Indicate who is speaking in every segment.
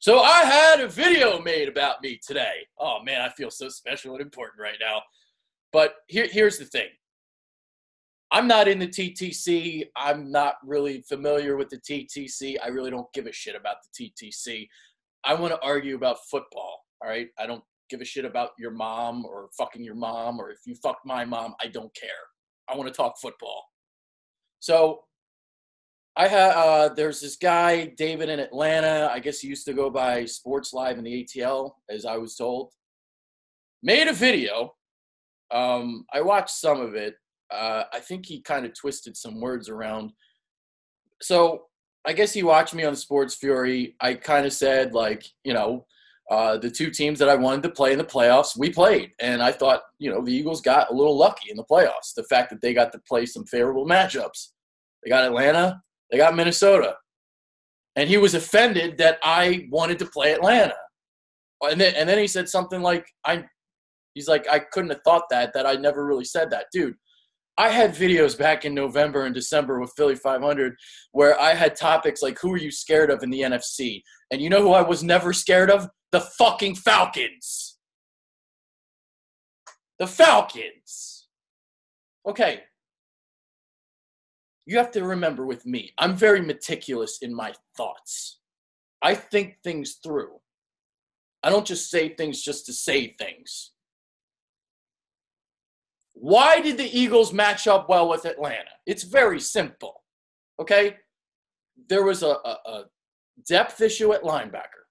Speaker 1: So I had a video made about me today. Oh man, I feel so special and important right now. But here's the thing. I'm not in the TTC. I'm not really familiar with the TTC. I really don't give a shit about the TTC. I want to argue about football, all right? I don't give a shit about your mom or fucking your mom, or if you fucked my mom, I don't care. I want to talk football. So there's this guy, David in Atlanta. I guess he used to go by Sports Live in the ATL, as I was told. Made a video. I watched some of it. I think he kind of twisted some words around. So I guess he watched me on Sports Fury. I kind of said, like, the two teams that I wanted to play in the playoffs, we played. And I thought, the Eagles got a little lucky in the playoffs. The fact that they got to play some favorable matchups. They got Atlanta. They got Minnesota. And he was offended that I wanted to play Atlanta. And then he said something like, he's like, I couldn't have thought that I never really said that. Dude, I had videos back in November and December with Philly.500 where I had topics like, who are you scared of in the NFC? And you know who I was never scared of? The fucking Falcons. The Falcons. Okay. You have to remember with me, I'm very meticulous in my thoughts. I think things through. I don't just say things just to say things. Why did the Eagles match up well with Atlanta? It's very simple, okay? There was a depth issue at linebacker.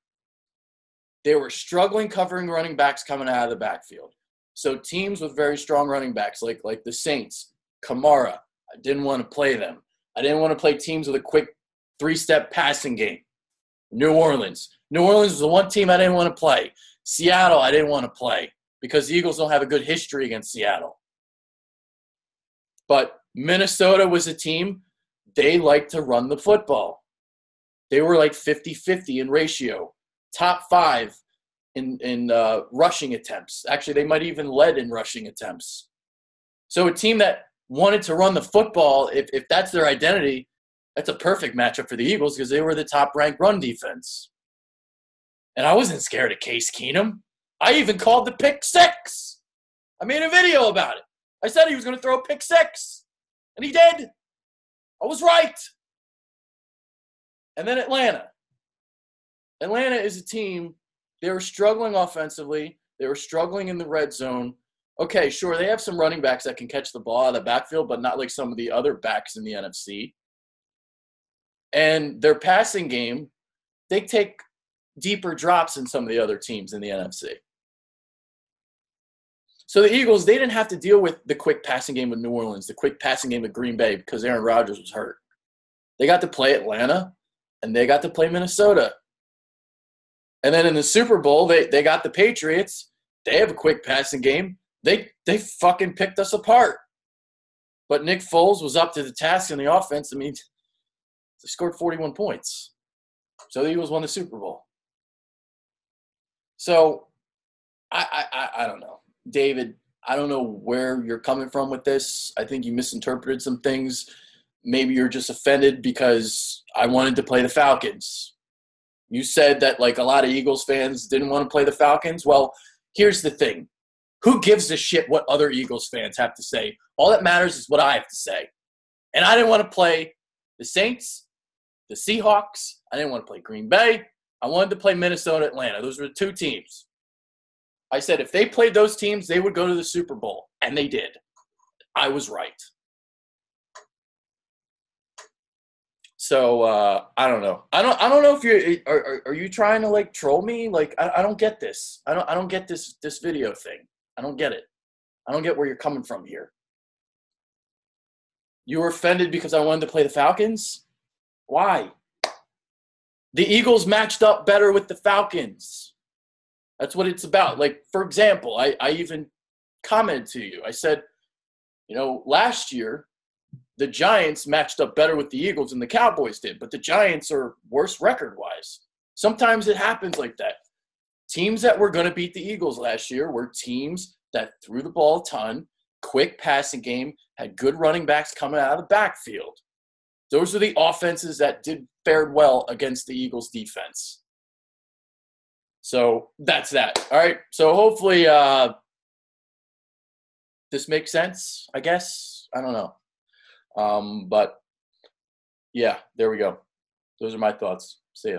Speaker 1: They were struggling covering running backs coming out of the backfield. So teams with very strong running backs, like the Saints, Kamara, I didn't want to play them. I didn't want to play teams with a quick three-step passing game. New Orleans. New Orleans was the one team I didn't want to play. Seattle, I didn't want to play because the Eagles don't have a good history against Seattle. But Minnesota was a team, they liked to run the football. They were like 50-50 in ratio. Top 5 in rushing attempts. Actually, they might even led in rushing attempts. So a team that wanted to run the football, if that's their identity, that's a perfect matchup for the Eagles because they were the top-ranked run defense. And I wasn't scared of Case Keenum. I even called the pick 6. I made a video about it. I said he was going to throw a pick 6, and he did. I was right. And then Atlanta. Atlanta is a team, they were struggling offensively. They were struggling in the red zone. Okay, sure, they have some running backs that can catch the ball out of the backfield, but not like some of the other backs in the NFC. And their passing game, they take deeper drops than some of the other teams in the NFC. So the Eagles, they didn't have to deal with the quick passing game of New Orleans, the quick passing game of Green Bay because Aaron Rodgers was hurt. They got to play Atlanta, and they got to play Minnesota. And then in the Super Bowl, they got the Patriots. They have a quick passing game. They fucking picked us apart. But Nick Foles was up to the task in the offense. I mean, they scored 41 points. So the Eagles won the Super Bowl. So I don't know. David, I don't know where you're coming from with this. I think you misinterpreted some things. Maybe you're just offended because I wanted to play the Falcons. You said that like a lot of Eagles fans didn't want to play the Falcons. Well, here's the thing. Who gives a shit what other Eagles fans have to say? All that matters is what I have to say. And I didn't want to play the Saints, the Seahawks. I didn't want to play Green Bay. I wanted to play Minnesota, Atlanta. Those were the two teams. I said if they played those teams, they would go to the Super Bowl. And they did. I was right. So I don't know. I don't know if are you trying to like troll me? Like I don't get this. I don't get this video thing. I don't get it. I don't get where you're coming from here. You were offended because I wanted to play the Falcons? Why? The Eagles matched up better with the Falcons. That's what it's about. Like, for example, I even commented to you. I said, last year, the Giants matched up better with the Eagles than the Cowboys did, but the Giants are worse record-wise. Sometimes it happens like that. Teams that were going to beat the Eagles last year were teams that threw the ball a ton, quick passing game, had good running backs coming out of the backfield. Those are the offenses that fared well against the Eagles' defense. So that's that. All right. So hopefully this makes sense, I guess. I don't know. But yeah, there we go. Those are my thoughts. See ya.